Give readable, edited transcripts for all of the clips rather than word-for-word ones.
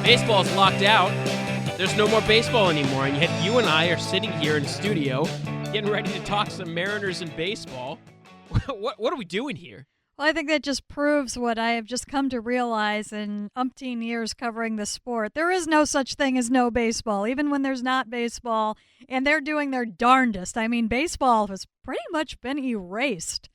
Baseball's locked out. There's no more baseball anymore, and yet you and I are sitting here in studio getting ready to talk some Mariners and baseball. What are we doing here? Well, I think that just proves what I have just come to realize in umpteen years covering the sport. There is no such thing as no baseball, even when there's not baseball, and they're doing their darndest. I mean, baseball has pretty much been erased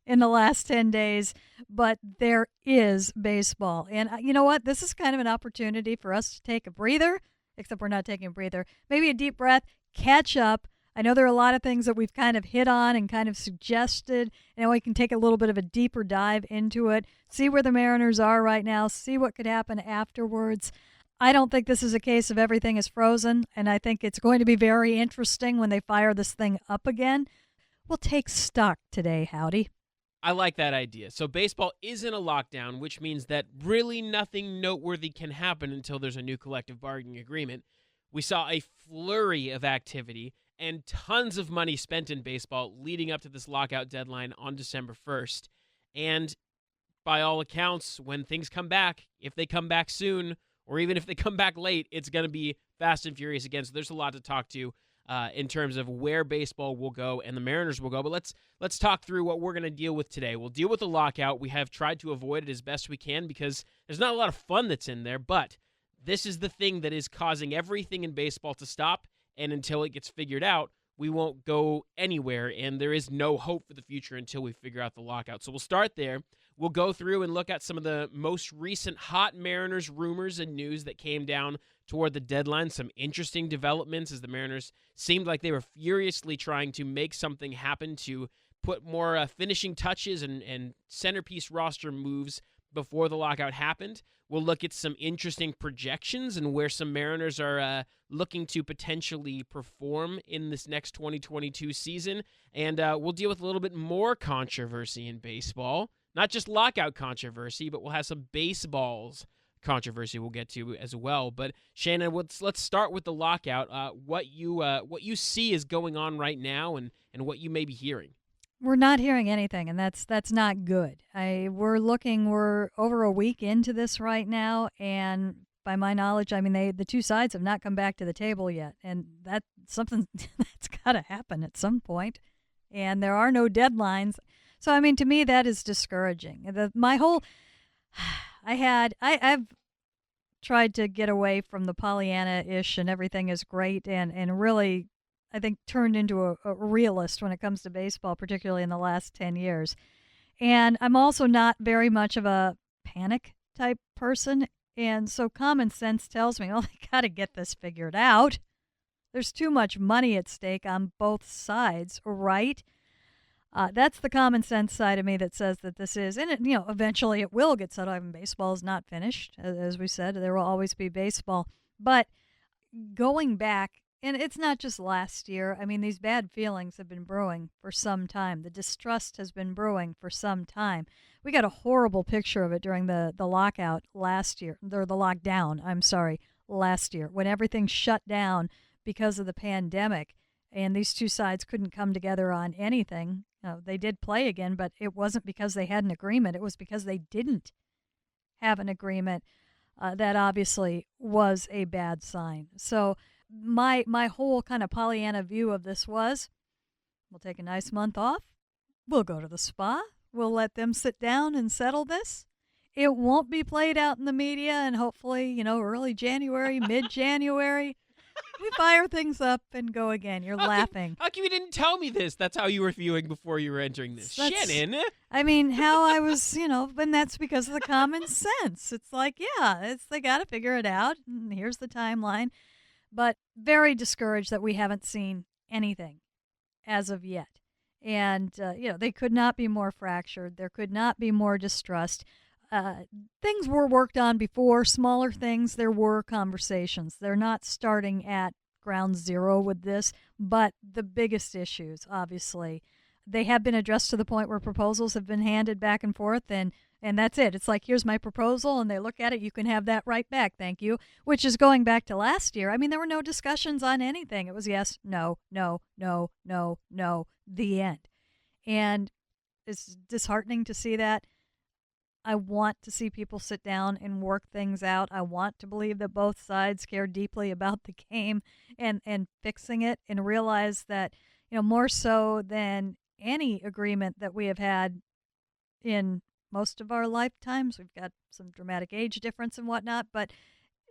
in the last 10 days, but there is baseball. And you know what? This is kind of an opportunity for us to take a breather, except we're not taking a breather. Maybe a deep breath, catch up. I know there are a lot of things that we've kind of hit on and kind of suggested, and we can take a little bit of a deeper dive into it, see where the Mariners are right now, see what could happen afterwards. I don't think this is a case of everything is frozen, and I think it's going to be very interesting when they fire this thing up again. We'll take stock today, Howdy. I like that idea. So baseball is in a lockdown, which means that really nothing noteworthy can happen until there's a new collective bargaining agreement. We saw a flurry of activity and tons of money spent in baseball leading up to this lockout deadline on December 1st. And by all accounts, when things come back, if they come back soon, or even if they come back late, it's going to be fast and furious again. So there's a lot to talk to in terms of where baseball will go and the Mariners will go. But let's talk through what we're going to deal with today. We'll deal with the lockout. We have tried to avoid it as best we can because there's not a lot of fun that's in there, but this is the thing that is causing everything in baseball to stop. And until it gets figured out, we won't go anywhere, and there is no hope for the future until we figure out the lockout. So we'll start there. We'll go through and look at some of the most recent hot Mariners rumors and news that came down toward the deadline, some interesting developments as the Mariners seemed like they were furiously trying to make something happen to put more finishing touches and centerpiece roster moves before the lockout happened. We'll look at some interesting projections and where some Mariners are looking to potentially perform in this next 2022 season. And we'll deal with a little bit more controversy in baseball. Not just lockout controversy, but we'll have some baseballs controversy we'll get to as well. But Shannon, let's start with the lockout. What you see is going on right now and what you may be hearing. We're not hearing anything, and that's not good. We're over a week into this right now, and by my knowledge, I mean the two sides have not come back to the table yet, and that's something that's got to happen at some point. And there are no deadlines, so I mean to me that is discouraging. I've tried to get away from the Pollyanna-ish and everything is great, and really, I think, turned into a realist when it comes to baseball, particularly in the last 10 years. And I'm also not very much of a panic type person. And so common sense tells me, they got to get this figured out. There's too much money at stake on both sides, right? That's the common sense side of me that says that this is, and eventually it will get settled. I mean, baseball is not finished. As we said, there will always be baseball. But going back, and it's not just last year. I mean, these bad feelings have been brewing for some time. The distrust has been brewing for some time. We got a horrible picture of it during the lockout last year, or the lockdown, last year, when everything shut down because of the pandemic, and these two sides couldn't come together on anything. They did play again, but it wasn't because they had an agreement. It was because they didn't have an agreement. That obviously was a bad sign. So my whole kind of Pollyanna view of this was, we'll take a nice month off. We'll go to the spa. We'll let them sit down and settle this. It won't be played out in the media, and hopefully, early January, mid-January, we fire things up and go again. You're laughing. How come you didn't tell me this? That's how you were viewing before you were entering this. Shannon! I mean, how I was, and that's because of the common sense. It's like, they got to figure it out, and here's the timeline. But very discouraged that we haven't seen anything as of yet. And, they could not be more fractured. There could not be more distrust. Things were worked on before, smaller things. There were conversations. They're not starting at ground zero with this, but the biggest issues, obviously, they have been addressed to the point where proposals have been handed back and forth, and that's it. It's like, here's my proposal, and they look at it. You can have that right back, thank you, which is going back to last year. I mean, there were no discussions on anything. It was yes, no, no, no, no, no, the end. And it's disheartening to see that. I want to see people sit down and work things out. I want to believe that both sides care deeply about the game and fixing it, and realize that, more so than any agreement that we have had in most of our lifetimes. We've got some dramatic age difference and whatnot, but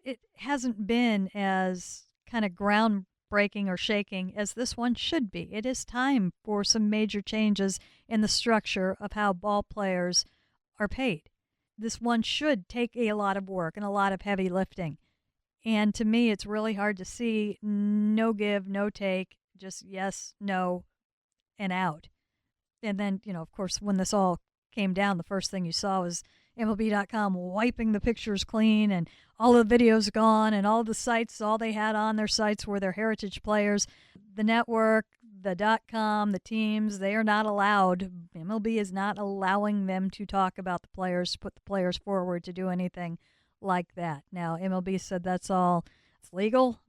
it hasn't been as kind of groundbreaking or shaking as this one should be. It is time for some major changes in the structure of how ball players are paid. This one should take a lot of work and a lot of heavy lifting. And to me, it's really hard to see no give, no take, just yes, no, and out. And then, of course, when this all came down, the first thing you saw was MLB.com wiping the pictures clean, and all the videos gone, and all the sites, all they had on their sites were their heritage players. The network, the .com, the teams, they are not allowed. MLB is not allowing them to talk about the players, put the players forward to do anything like that. Now, MLB said that's all. It's legal.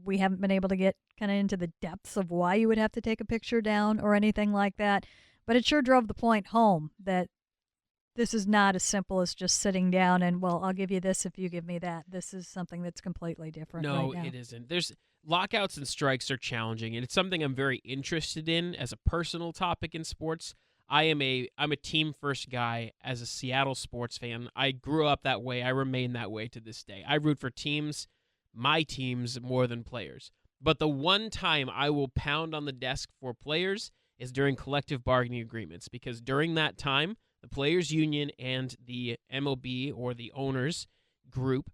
We haven't been able to get kind of into the depths of why you would have to take a picture down or anything like that. But it sure drove the point home that this is not as simple as just sitting down and, well, I'll give you this if you give me that. This is something that's completely different No, right now. it isn't. There's lockouts and strikes are challenging, and it's something I'm very interested in as a personal topic in sports. I'm a team first guy as a Seattle sports fan. I grew up that way. I remain that way to this day. I root for teams, my teams, more than players. But the one time I will pound on the desk for players is during collective bargaining agreements, because during that time, the players union and the MLB, or the owners group,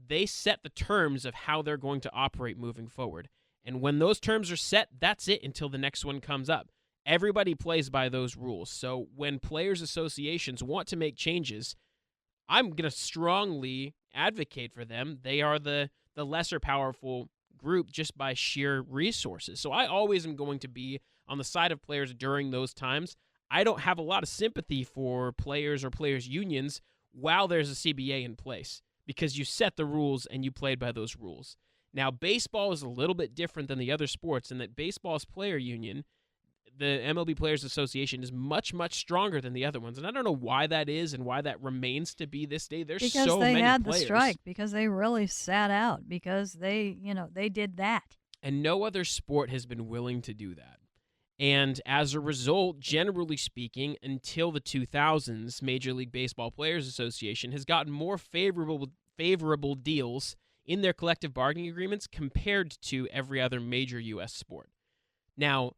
they set the terms of how they're going to operate moving forward. And when those terms are set, that's it until the next one comes up. Everybody plays by those rules. So when players' associations want to make changes, I'm going to strongly advocate for them. They are the lesser powerful group just by sheer resources. So I always am going to be on the side of players during those times. I don't have a lot of sympathy for players or players' unions while there's a CBA in place, because you set the rules and you played by those rules. Now, baseball is a little bit different than the other sports in that baseball's player union, the MLB Players Association, is much, much stronger than the other ones. And I don't know why that is and why that remains to be this day. There's because so they many had players. the strike, because they really sat out, because they did that. And no other sport has been willing to do that. And as a result, generally speaking, until the 2000s, Major League Baseball Players Association has gotten more favorable deals in their collective bargaining agreements compared to every other major U.S. sport. Now,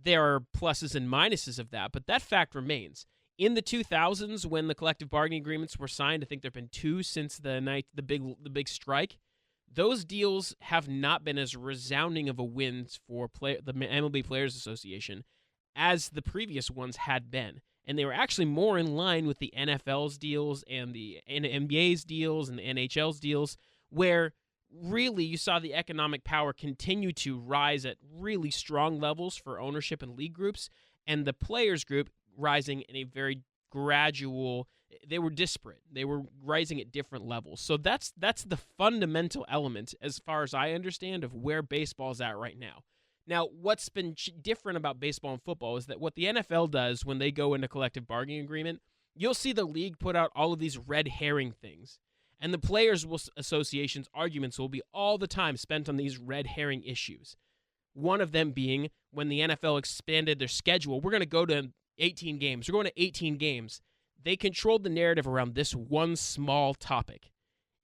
there are pluses and minuses of that, but that fact remains. In the 2000s, when the collective bargaining agreements were signed, I think there have been 2 since the big strike. Those deals have not been as resounding of a win for the MLB Players Association as the previous ones had been. And they were actually more in line with the NFL's deals and the NBA's deals and the NHL's deals, where really you saw the economic power continue to rise at really strong levels for ownership and league groups, and the players group rising in a very gradual. They were disparate. They were rising at different levels. So that's the fundamental element, as far as I understand, of where baseball's at right now. Now, what's been different about baseball and football is that what the NFL does when they go into collective bargaining agreement, you'll see the league put out all of these red herring things. And the Players Association's arguments will be all the time spent on these red herring issues. One of them being when the NFL expanded their schedule, we're going to go to 18 games. We're going to 18 games. They controlled the narrative around this one small topic.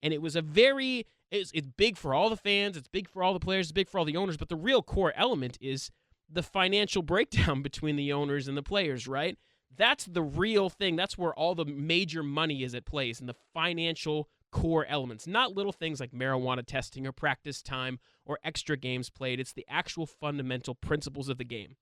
And it was it's big for all the fans, it's big for all the players, it's big for all the owners, but the real core element is the financial breakdown between the owners and the players, right? That's the real thing. That's where all the major money is at place, in the financial core elements, not little things like marijuana testing or practice time or extra games played. It's the actual fundamental principles of the game.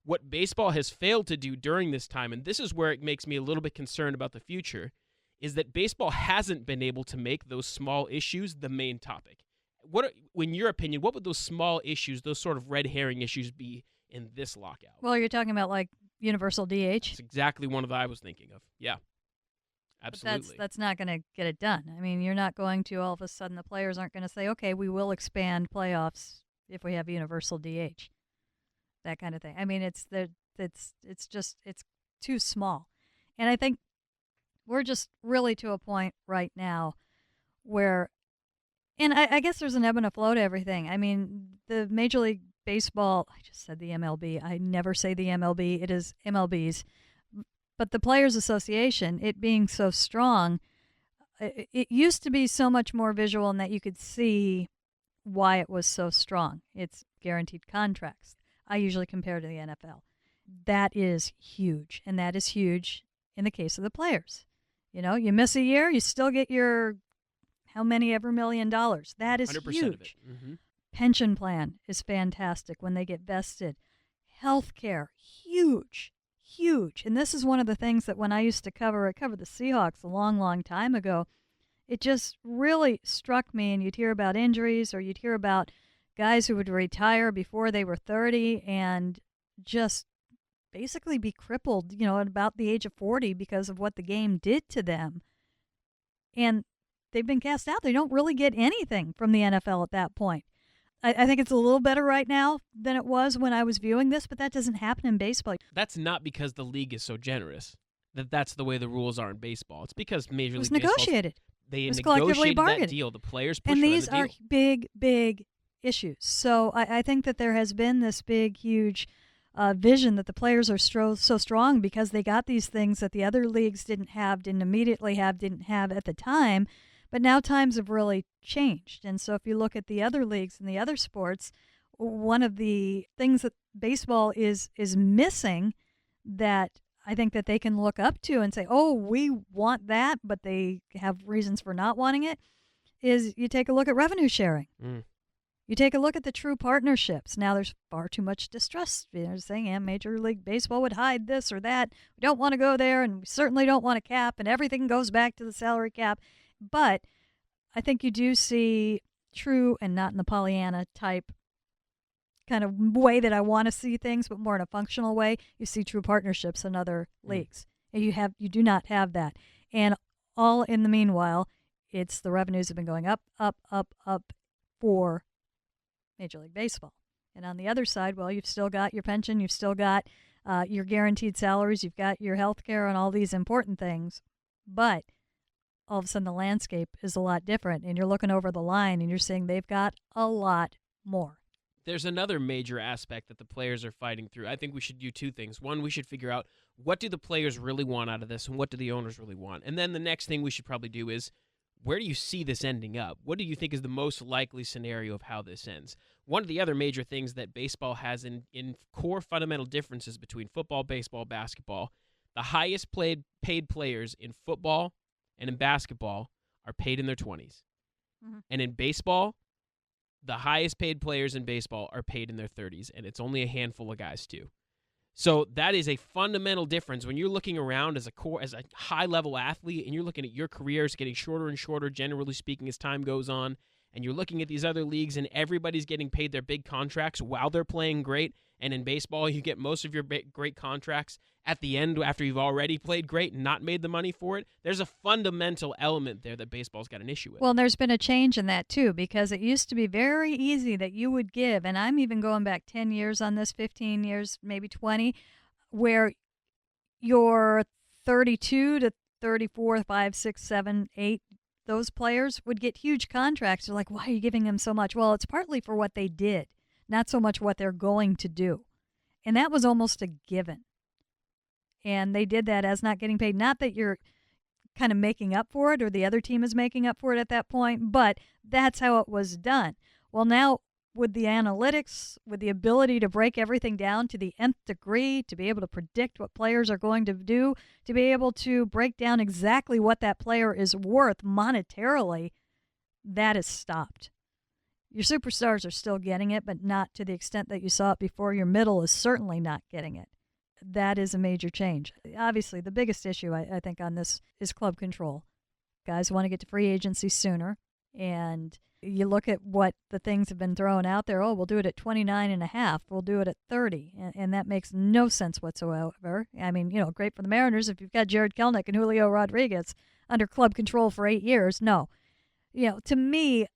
What baseball has failed to do during this time, and this is where it makes me a little bit concerned about the future, is that baseball hasn't been able to make those small issues the main topic. In your opinion, what would those small issues, those sort of red herring issues, be in this lockout? Well, you're talking about like universal DH. That's exactly one of the I was thinking of. Yeah, absolutely. But that's not going to get it done. I mean, you're not going to all of a sudden, the players aren't going to say, okay, we will expand playoffs if we have universal DH. That kind of thing. I mean, it's just too small. And I think We're just really to a point right now where, and I guess there's an ebb and a flow to everything. I mean, the Major League Baseball, I just said the MLB. I never say the MLB. It is MLB's. But the Players Association, it being so strong, it used to be so much more visual in that you could see why it was so strong. It's guaranteed contracts. I usually compare to the NFL. That is huge, and that is huge in the case of the players. You know, you miss a year, you still get your how many ever $1 million. That is 100% huge. of it. Mm-hmm. Pension plan is fantastic when they get vested. Healthcare, huge, huge. And this is one of the things that when I used to I covered the Seahawks a long, long time ago, it just really struck me. And you'd hear about injuries, or you'd hear about guys who would retire before they were 30 and just basically be crippled, you know, at about the age of 40 because of what the game did to them. And they've been cast out. They don't really get anything from the NFL at that point. I think it's a little better right now than it was when I was viewing this, but that doesn't happen in baseball. That's not because the league is so generous. That's the way the rules are in baseball. It's because Major League Baseball. It was negotiated. They it was collectively negotiated bargained. that deal. The players pushed and for these the deal. are big, big issues. So I think that there has been this big, huge vision that the players are so strong because they got these things that the other leagues didn't immediately have, didn't have at the time. But now times have really changed. And so if you look at the other leagues and the other sports, one of the things that baseball is missing that I think that they can look up to and say, oh, we want that, but they have reasons for not wanting it, is you take a look at revenue sharing. You take a look at the true partnerships. Now there's far too much distrust. They're saying, yeah, Major League Baseball would hide this or that. We don't want to go there, and we certainly don't want a cap, and everything goes back to the salary cap. But I think you do see true, and not in the Pollyanna type kind of way that I want to see things, but more in a functional way. You see true partnerships in other leagues. And you do not have that. And all in the meanwhile, it's the revenues have been going up, up, up, up for Major League Baseball. And on the other side, well, you've still got your pension, you've still got your guaranteed salaries, you've got your health care and all these important things. But all of a sudden the landscape is a lot different, and you're looking over the line and you're seeing they've got a lot more. There's another major aspect that the players are fighting through. I think we should do two things. One, we should figure out what do the players really want out of this and what do the owners really want. And then the next thing we should probably do is, where do you see this ending up? What do you think is the most likely scenario of how this ends? One of the other major things that baseball has in core fundamental differences between football, baseball, basketball, the highest paid players in football and in basketball are paid in their 20s. Mm-hmm. And in baseball, the highest paid players in baseball are paid in their 30s, and it's only a handful of guys too. So that is a fundamental difference when you're looking around as a high-level athlete and you're looking at your careers getting shorter and shorter, generally speaking, as time goes on, and you're looking at these other leagues and everybody's getting paid their big contracts while they're playing great. And in baseball, you get most of your great contracts at the end after you've already played great and not made the money for it. There's a fundamental element there that baseball's got an issue with. Well, there's been a change in that, too, because it used to be very easy that you would give, and I'm even going back 10 years on this, 15 years, maybe 20, where your 32 to 34, 5, 6, 7, 8, those players would get huge contracts. They're like, why are you giving them so much? Well, it's partly for what they did, not so much what they're going to do. And that was almost a given. And they did that as not getting paid. Not that you're kind of making up for it or the other team is making up for it at that point, but that's how it was done. Well, now with the analytics, with the ability to break everything down to the nth degree, to be able to predict what players are going to do, to be able to break down exactly what that player is worth monetarily, that is stopped. Your superstars are still getting it, but not to the extent that you saw it before. Your middle is certainly not getting it. That is a major change. Obviously, the biggest issue, I think, on this is club control. Guys want to get to free agency sooner, and you look at what the things have been thrown out there. Oh, we'll do it at 29.5. We'll do it at 30, and that makes no sense whatsoever. I mean, great for the Mariners if you've got Jared Kelnick and Julio Rodriguez under club control for 8 years. No. To me,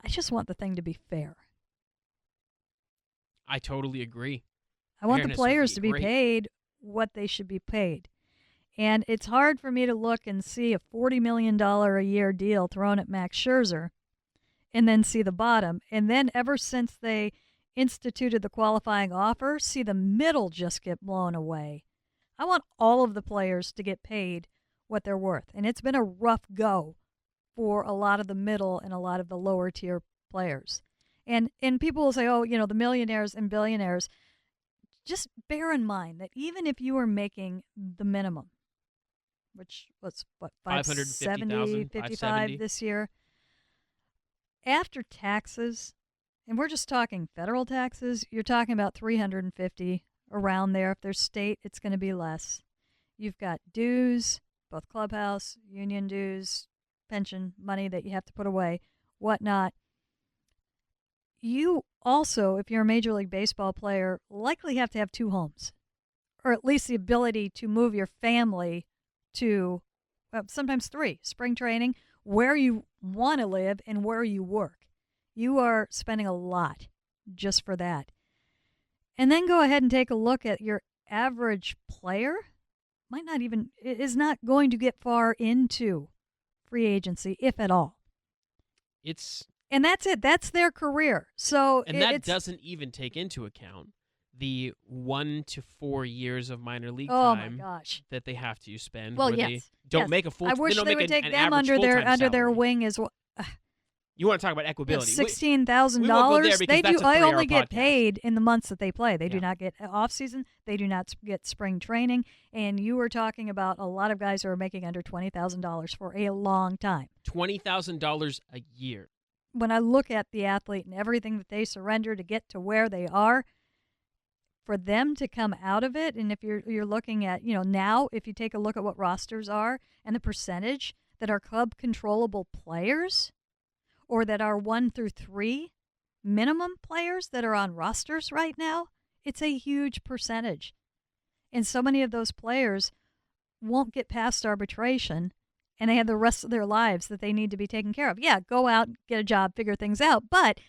I just want the thing to be fair. I totally agree. I want the players to be paid what they should be paid. And it's hard for me to look and see a $40 million a year deal thrown at Max Scherzer and then see the bottom. And then ever since they instituted the qualifying offer, see the middle just get blown away. I want all of the players to get paid what they're worth. And it's been a rough go for a lot of the middle and a lot of the lower tier players. And people will say, oh, the millionaires and billionaires. Just bear in mind that even if you are making the minimum, which was, what, 570, 55 this year, after taxes, and we're just talking federal taxes, you're talking about 350 around there. If there's state, it's going to be less. You've got dues, both clubhouse, union dues, pension money that you have to put away, whatnot. You also, if you're a Major League Baseball player, likely have to have 2 homes, or at least the ability to move your family to sometimes 3, spring training, where you want to live and where you work. You are spending a lot just for that. And then go ahead and take a look at your average player. Is not going to get far into free agency, if at all. And that's it. That's their career. So that doesn't even take into account the 1 to 4 years of minor league oh time my gosh. that they have to spend. Well, where yes, they don't make a full. I wish they would take them under their wing as well. You want to talk about equitability? $16,000. They do. I only get podcast. paid in the months that they play. They do Yeah. not get off season. They do not get spring training. And you were talking about a lot of guys who are making under $20,000 for a long time. $20,000 a year. When I look at the athlete and everything that they surrender to get to where they are, for them to come out of it, and if you're looking at, now if you take a look at what rosters are and the percentage that are club controllable players, or that are 1 through 3 minimum players that are on rosters right now, it's a huge percentage. And so many of those players won't get past arbitration, and they have the rest of their lives that they need to be taken care of. Yeah, go out, get a job, figure things out. But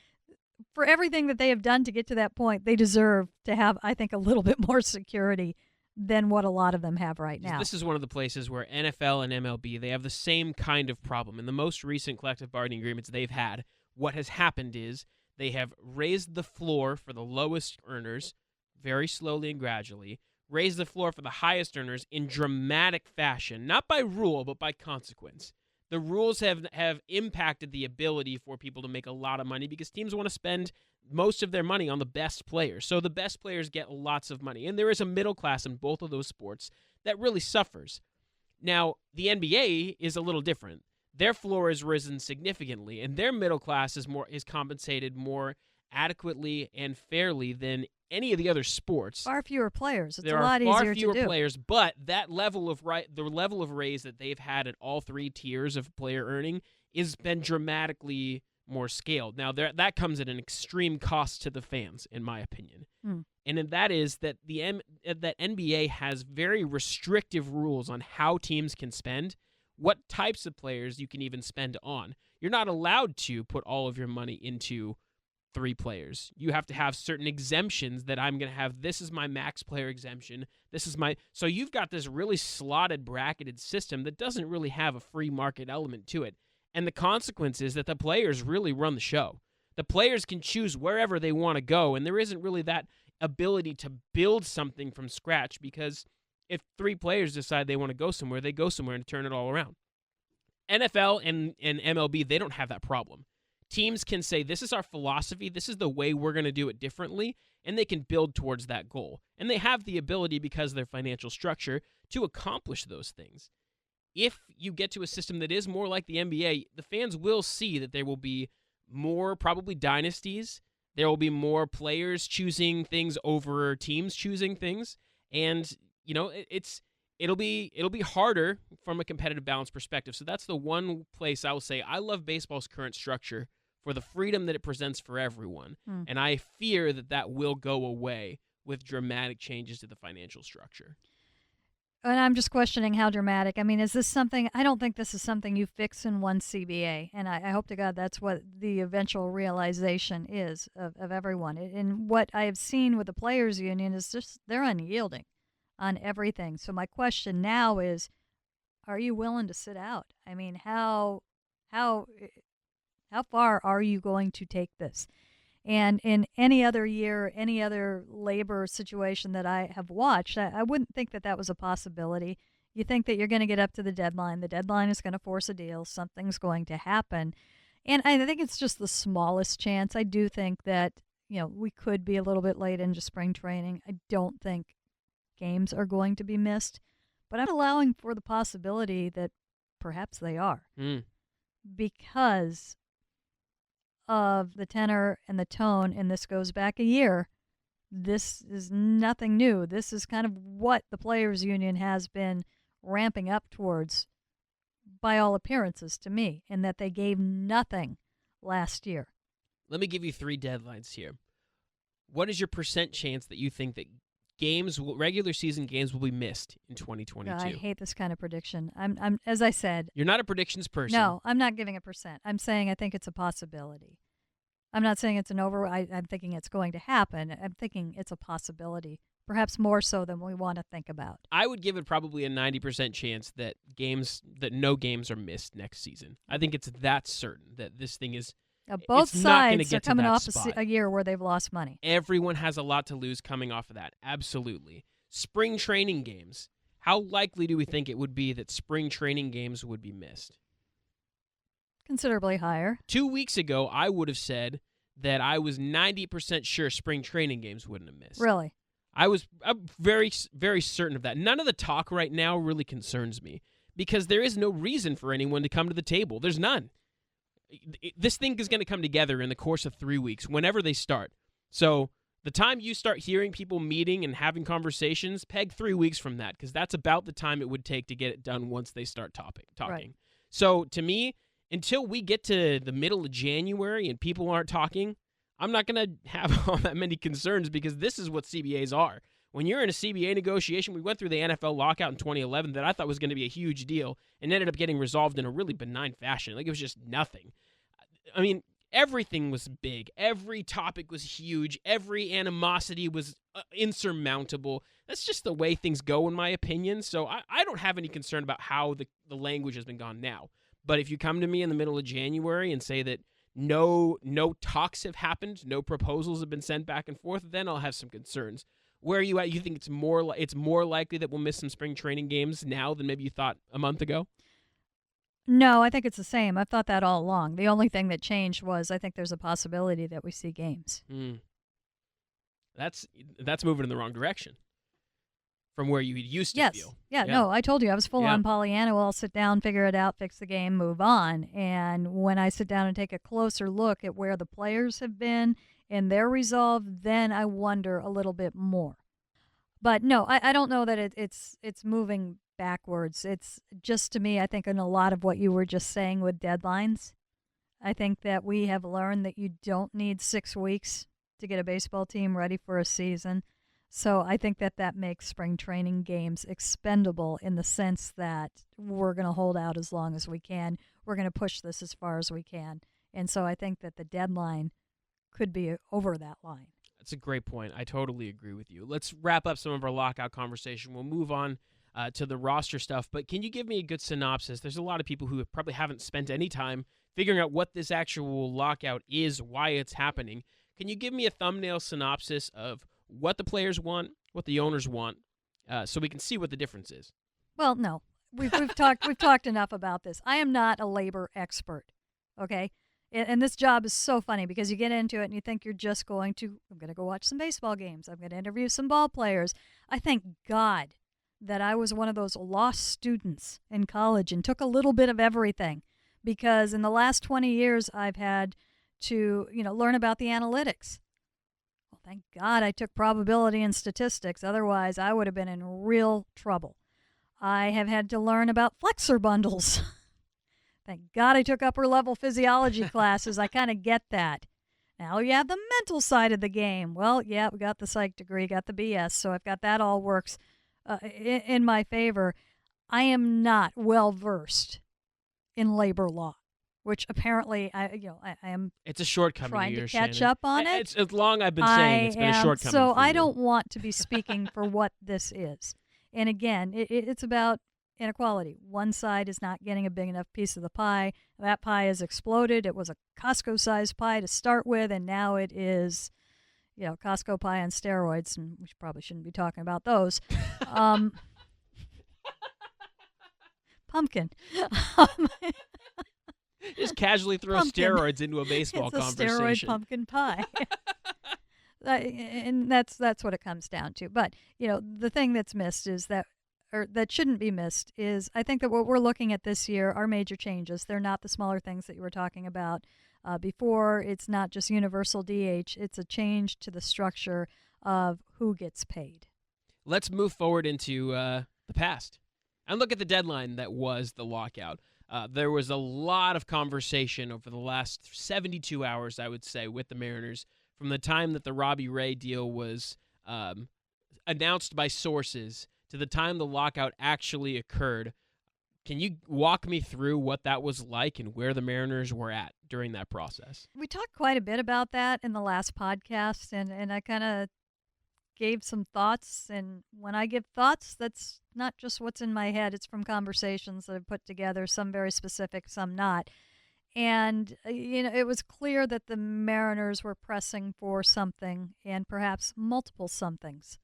for everything that they have done to get to that point, they deserve to have, I think, a little bit more security than what a lot of them have right now. This is one of the places where NFL and MLB, they have the same kind of problem. In the most recent collective bargaining agreements they've had, what has happened is they have raised the floor for the lowest earners very slowly and gradually, raised the floor for the highest earners in dramatic fashion, not by rule, but by consequence. The rules have impacted the ability for people to make a lot of money because teams want to spend most of their money on the best players. So the best players get lots of money. And there is a middle class in both of those sports that really suffers. Now, the NBA is a little different. Their floor has risen significantly, and their middle class is compensated more adequately and fairly than any of the other sports. Far fewer players. It's there a lot easier to do. There are far fewer players, but that level of the level of raise that they've had at all 3 tiers of player earning has been dramatically more scaled. Now, that comes at an extreme cost to the fans, in my opinion. And that is that that NBA has very restrictive rules on how teams can spend, what types of players you can even spend on. You're not allowed to put all of your money into 3 players. You have to have certain exemptions that I'm going to have. This is my max player exemption. So you've got this really slotted, bracketed system that doesn't really have a free market element to it. And the consequence is that the players really run the show. The players can choose wherever they want to go, and there isn't really that ability to build something from scratch because if 3 players decide they want to go somewhere, they go somewhere and turn it all around. NFL and MLB, they don't have that problem. Teams can say, this is our philosophy, this is the way we're going to do it differently, and they can build towards that goal. And they have the ability, because of their financial structure, to accomplish those things. If you get to a system that is more like the NBA, the fans will see that there will be more probably dynasties. There will be more players choosing things over teams choosing things. And, it'll be harder from a competitive balance perspective. So that's the one place I will say I love baseball's current structure for the freedom that it presents for everyone. And I fear that will go away with dramatic changes to the financial structure. And I'm just questioning how dramatic. I mean, is this something? I don't think this is something you fix in one CBA. And I hope to God that's what the eventual realization is of everyone. And what I have seen with the players' union is just they're unyielding on everything. So my question now is, are you willing to sit out? I mean, how far are you going to take this? And in any other year, any other labor situation that I have watched, I wouldn't think that that was a possibility. You think that you're going to get up to the deadline. The deadline is going to force a deal. Something's going to happen. And I think it's just the smallest chance. I do think that, we could be a little bit late into spring training. I don't think games are going to be missed. But I'm allowing for the possibility that perhaps they are. Because of the tenor and the tone, and this goes back a year. This is nothing new. This is kind of what the Players Union has been ramping up towards, by all appearances, to me, and that they gave nothing last year. Let me give you 3 deadlines here. What is your percent chance that you think that regular season games will be missed in 2022? I hate this kind of prediction. I'm as I said. You're not a predictions person. No, I'm not giving a percent. I'm saying I think it's a possibility. I'm not saying it's an I'm thinking it's going to happen. I'm thinking it's a possibility, perhaps more so than we want to think about. I would give it probably a 90% chance that no games are missed next season. I think it's that certain that this thing is. Both sides are coming off a year where they've lost money. Everyone has a lot to lose coming off of that. Absolutely. Spring training games. How likely do we think it would be that spring training games would be missed? Considerably higher. 2 weeks ago, I would have said that I was 90% sure spring training games wouldn't have missed. Really? I'm very, very certain of that. None of the talk right now really concerns me because there is no reason for anyone to come to the table. There's none. This thing is going to come together in the course of 3 weeks, whenever they start. So the time you start hearing people meeting and having conversations, peg 3 weeks from that, because that's about the time it would take to get it done once they start talking. Right. So to me, until we get to the middle of January and people aren't talking, I'm not going to have all that many concerns because this is what CBAs are. When you're in a CBA negotiation, we went through the NFL lockout in 2011 that I thought was going to be a huge deal and ended up getting resolved in a really benign fashion. Like it was just nothing. I mean, everything was big. Every topic was huge. Every animosity was insurmountable. That's just the way things go, in my opinion. So I don't have any concern about how the language has been gone now. But if you come to me in the middle of January and say that no talks have happened, no proposals have been sent back and forth, then I'll have some concerns. Where are you at? You think it's more likely that we'll miss some spring training games now than maybe you thought a month ago? No, I think it's the same. I've thought that all along. The only thing that changed was I think there's a possibility that we see games. That's moving in the wrong direction from where you used to feel. Yeah, no, I told you I was full on Pollyanna. Well, I'll sit down, figure it out, fix the game, move on. And when I sit down and take a closer look at where the players have been and their resolve, then I wonder a little bit more. But no, I don't know that it's moving backwards. It's just, to me, I think in a lot of what you were just saying with deadlines, I think that we have learned that you don't need 6 weeks to get a baseball team ready for a season. So I think that makes spring training games expendable in the sense that we're going to hold out as long as we can. We're going to push this as far as we can. And so I think that the deadline could be over that line. That's a great point. I totally agree with you. Let's wrap up some of our lockout conversation. We'll move on to the roster stuff. But can you give me a good synopsis? There's a lot of people who probably haven't spent any time figuring out what this actual lockout is, why it's happening. Can you give me a thumbnail synopsis of what the players want, what the owners want, so we can see what the difference is? Well, no. We've talked enough about this. I am not a labor expert, okay? And this job is so funny because you get into it and you think you're just I'm going to go watch some baseball games. I'm going to interview some ball players. I thank God that I was one of those lost students in college and took a little bit of everything, because in the last 20 years I've had to, learn about the analytics. Well, thank God I took probability and statistics. Otherwise, I would have been in real trouble. I have had to learn about flexor bundles. Thank God I took upper level physiology classes. I kind of get that. Now you have the mental side of the game. Well, yeah, we got the psych degree, got the BS, so I've got that all works in my favor. I am not well versed in labor law, which apparently I am. It's a shortcoming. Trying of yours, to catch Shannon. up on it. It's long I've been saying it's been a shortcoming. So for I you. don't want to be speaking for what this is. And again, it's about inequality. One side is not getting a big enough piece of the pie. That pie has exploded. It was a Costco-sized pie to start with, and now it is, Costco pie on steroids, and we probably shouldn't be talking about those. Pumpkin. Just casually throw Pumpkin. steroids into a baseball It's a conversation. steroid pumpkin pie. And that's what it comes down to. But, the thing that's missed is that, or that shouldn't be missed, is I think that what we're looking at this year are major changes. They're not the smaller things that you were talking about before. It's not just universal DH. It's a change to the structure of who gets paid. Let's move forward into the past and look at the deadline that was the lockout. There was a lot of conversation over the last 72 hours, I would say, with the Mariners from the time that the Robbie Ray deal was announced by sources to the time the lockout actually occurred. Can you walk me through what that was like and where the Mariners were at during that process? We talked quite a bit about that in the last podcast, and I kind of gave some thoughts. And when I give thoughts, that's not just what's in my head. It's from conversations that I've put together, some very specific, some not. And, it was clear that the Mariners were pressing for something, and perhaps multiple somethings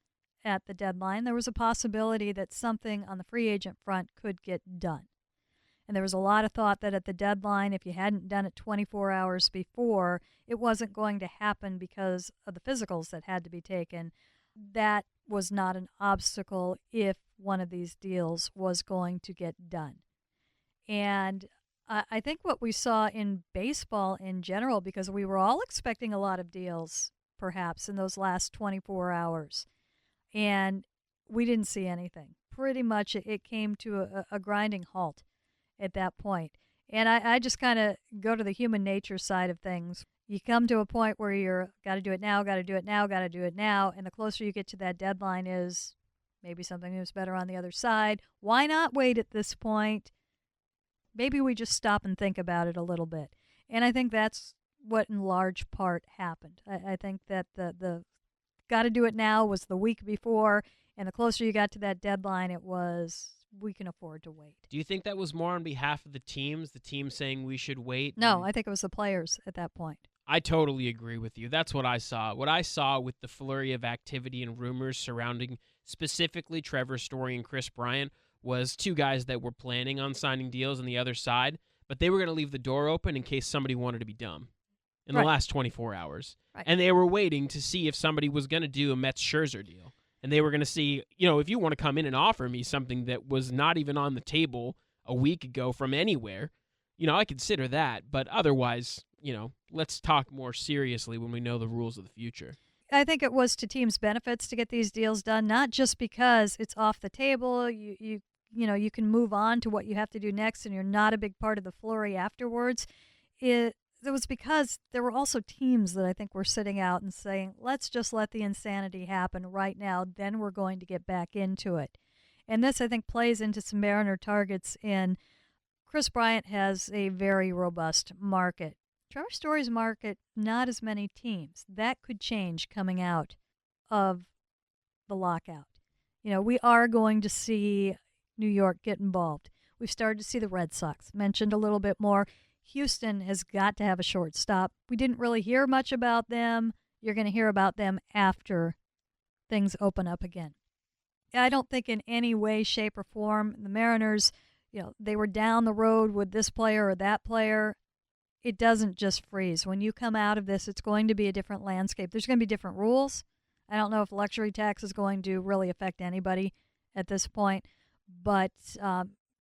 at the deadline. There was a possibility that something on the free agent front could get done. And there was a lot of thought that at the deadline, if you hadn't done it 24 hours before, it wasn't going to happen because of the physicals that had to be taken. That was not an obstacle if one of these deals was going to get done. And I think what we saw in baseball in general, because we were all expecting a lot of deals, perhaps, in those last 24 hours, and we didn't see anything. Pretty much it came to a grinding halt at that point. And I just kind of go to the human nature side of things. You come to a point where you're got to do it now, got to do it now, got to do it now, and the closer you get to that deadline is maybe something is better on the other side. Why not wait at this point? Maybe we just stop and think about it a little bit. And I think that's what in large part happened. I think that the got to do it now was the week before, and the closer you got to that deadline, it was we can afford to wait. Do you think that was more on behalf of the team saying we should wait? No, I think it was the players at that point. I totally agree with you. That's what I saw. What I saw with the flurry of activity and rumors surrounding specifically Trevor Story and Chris Bryant was two guys that were planning on signing deals on the other side, but they were going to leave the door open in case somebody wanted to be dumb in the last 24 hours. Right. And they were waiting to see if somebody was going to do a Mets-Scherzer deal. And they were going to see, if you want to come in and offer me something that was not even on the table a week ago from anywhere, I consider that. But otherwise, let's talk more seriously when we know the rules of the future. I think it was to teams' benefits to get these deals done, not just because it's off the table. You can move on to what you have to do next, and you're not a big part of the flurry afterwards. It was because there were also teams that I think were sitting out and saying, let's just let the insanity happen right now, then we're going to get back into it. And this, I think, plays into some Mariner targets in Chris Bryant has a very robust market. Trevor Story's market, not as many teams. That could change coming out of the lockout. We are going to see New York get involved. We've started to see the Red Sox mentioned a little bit more. Houston has got to have a shortstop. We didn't really hear much about them. You're going to hear about them after things open up again. I don't think in any way, shape, or form the Mariners, they were down the road with this player or that player. It doesn't just freeze. When you come out of this, it's going to be a different landscape. There's going to be different rules. I don't know if luxury tax is going to really affect anybody at this point, but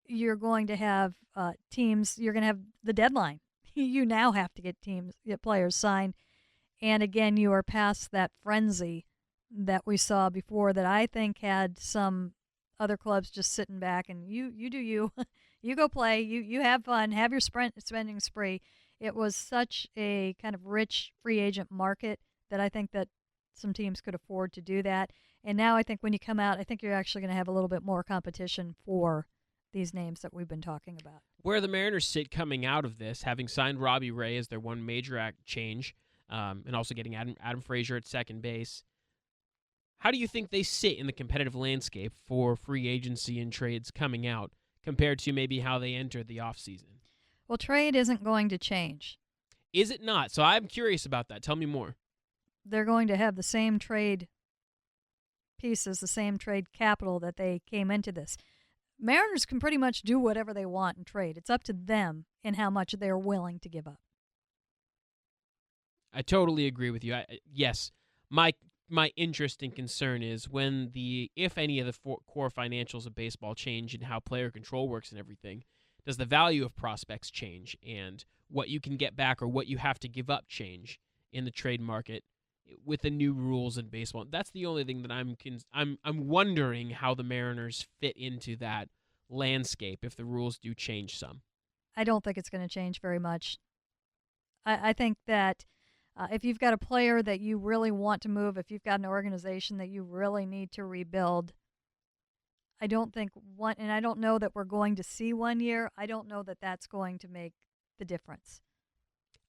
you're going to have teams. You're going to have the deadline. You now have to get players signed. And again, you are past that frenzy that we saw before that I think had some other clubs just sitting back and you do you. You go play. You have fun. Have your spending spree. It was such a kind of rich free agent market that I think that some teams could afford to do that. And now I think when you come out, I think you're actually going to have a little bit more competition for these names that we've been talking about. Where the Mariners sit coming out of this, having signed Robbie Ray as their one major change, and also getting Adam Frazier at second base, how do you think they sit in the competitive landscape for free agency and trades coming out compared to maybe how they entered the offseason? Well, trade isn't going to change. Is it not? So I'm curious about that. Tell me more. They're going to have the same trade pieces, the same trade capital that they came into this. Mariners can pretty much do whatever they want in trade. It's up to them in how much they're willing to give up. I totally agree with you. Yes, my interest and concern is when if any of the core financials of baseball change and how player control works and everything, does the value of prospects change and what you can get back or what you have to give up change in the trade market with the new rules in baseball? That's the only thing that I'm wondering how the Mariners fit into that landscape if the rules do change some. I don't think it's going to change very much. I think that if you've got a player that you really want to move, if you've got an organization that you really need to rebuild, I don't think and I don't know that we're going to see 1 year. I don't know that that's going to make the difference.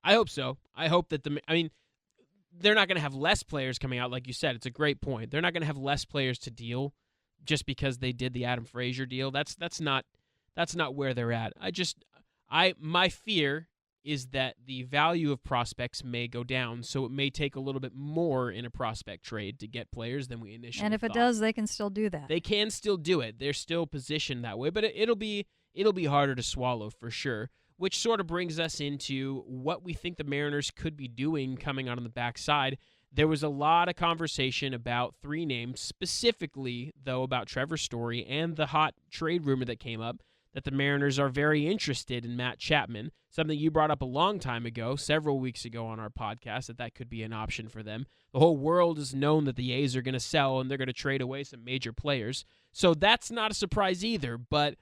I hope so. I hope that they're not going to have less players coming out, like you said. It's a great point. They're not going to have less players to deal just because they did the Adam Frazier deal. That's not where they're at. My fear is that the value of prospects may go down, so it may take a little bit more in a prospect trade to get players than we initially And if thought. it does, they can still do that. They can still do it. They're still positioned that way, but it'll be harder to swallow for sure, which sort of brings us into what we think the Mariners could be doing coming out on the backside. There was a lot of conversation about 3 names, specifically, though, about Trevor Story and the hot trade rumor that came up that the Mariners are very interested in Matt Chapman, something you brought up a long time ago, several weeks ago on our podcast, that could be an option for them. The whole world has known that the A's are going to sell and they're going to trade away some major players. So that's not a surprise either, but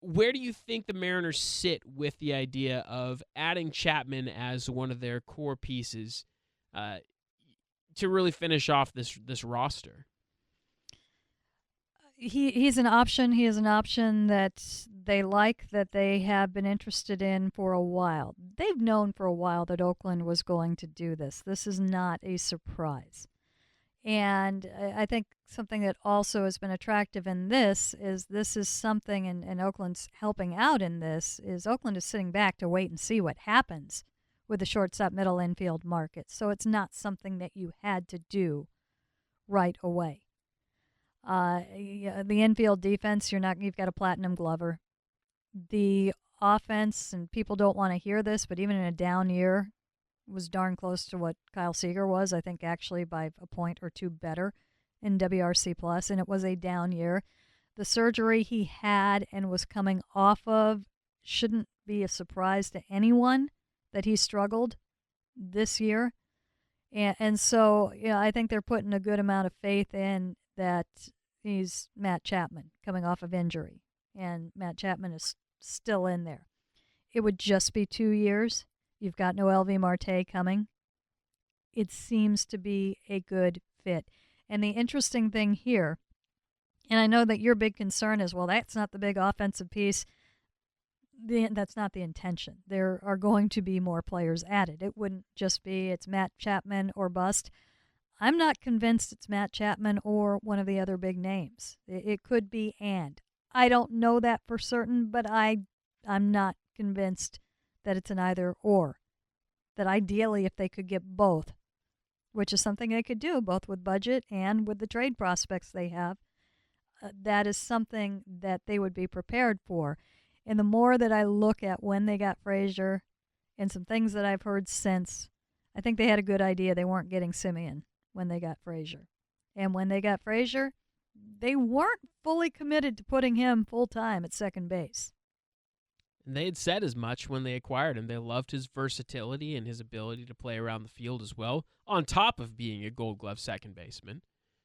where do you think the Mariners sit with the idea of adding Chapman as one of their core pieces to really finish off this roster? He's an option. He is an option that they like, that they have been interested in for a while. They've known for a while that Oakland was going to do this. This is not a surprise. And I think something that also has been attractive in this is something, and Oakland's helping out in this, is Oakland is sitting back to wait and see what happens with the shortstop middle infield market. So it's not something that you had to do right away. The infield defense, you've got a platinum glover. The offense, and people don't want to hear this, but even in a down year, was darn close to what Kyle Seager was. I think actually by a point or two better in WRC plus, and it was a down year. The surgery he had and was coming off of shouldn't be a surprise to anyone that he struggled this year. And so, I think they're putting a good amount of faith in that he's Matt Chapman coming off of injury, and Matt Chapman is still in there. It would just be 2 years. You've got no LV Marte coming. It seems to be a good fit. And the interesting thing here, and I know that your big concern is, well, that's not the big offensive piece. That's not the intention. There are going to be more players added. It wouldn't just be it's Matt Chapman or bust. I'm not convinced it's Matt Chapman or one of the other big names. It could be and. I don't know that for certain, but I'm not convinced that it's an either or. That ideally, if they could get both, which is something they could do, both with budget and with the trade prospects they have, that is something that they would be prepared for. And the more that I look at when they got Frazier and some things that I've heard since, I think they had a good idea. They weren't getting Simeon when they got Frazier. And when they got Frazier, they weren't fully committed to putting him full-time at second base. And they had said as much when they acquired him. They loved his versatility and his ability to play around the field as well, on top of being a Gold Glove second baseman.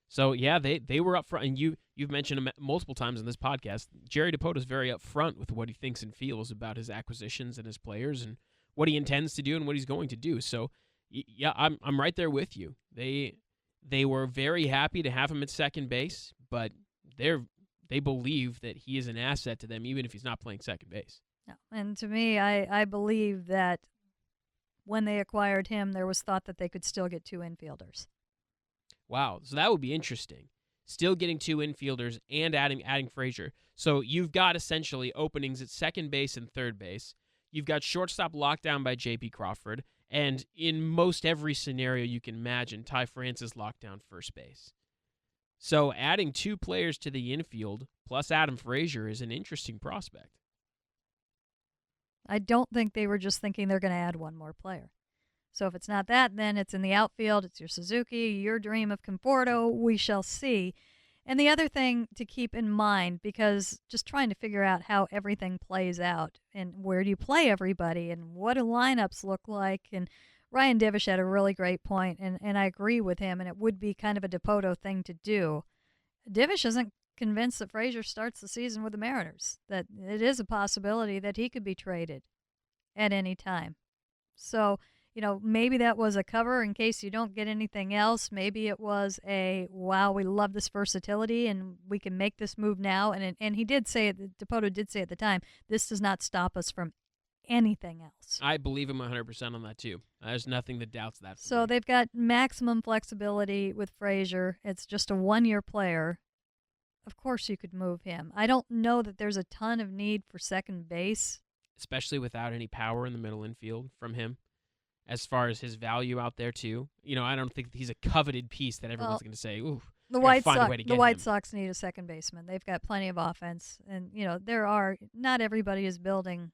So, yeah, they were up front. And you've mentioned him multiple times in this podcast. Jerry DiPoto is very upfront with what he thinks and feels about his acquisitions and his players and what he intends to do and what he's going to do. So, yeah, I'm right there with you. They were very happy to have him at second base, but they believe that he is an asset to them, even if he's not playing second base. No. And to me, I believe that when they acquired him, there was thought that they could still get 2 infielders. Wow. So that would be interesting. Still getting 2 infielders and adding Frazier. So you've got essentially openings at second base and third base. You've got shortstop locked down by J.P. Crawford. And in most every scenario you can imagine, Ty France locked down first base. So adding 2 players to the infield plus Adam Frazier is an interesting prospect. I don't think they were just thinking they're going to add one more player. So if it's not that, then it's in the outfield. It's your Suzuki, your dream of Conforto. We shall see. And the other thing to keep in mind, because just trying to figure out how everything plays out and where do you play everybody and what do lineups look like. And Ryan Divish had a really great point, and I agree with him, and it would be kind of a Dipoto thing to do. Divish isn't convinced that Frazier starts the season with the Mariners, that it is a possibility that he could be traded at any time. So, maybe that was a cover in case you don't get anything else. Maybe it was wow, we love this versatility and we can make this move now. And he did say it, Dipoto did say at the time, this does not stop us from anything else. I believe him 100% on that too. There's nothing that doubts that. So they've got maximum flexibility with Frazier. It's just a 1-year player. Of course you could move him. I don't know that there's a ton of need for second base. Especially without any power in the middle infield from him. As far as his value out there, too. I don't think he's a coveted piece that everyone's going to say, ooh, the White Sox need a second baseman. They've got plenty of offense. And, not everybody is building.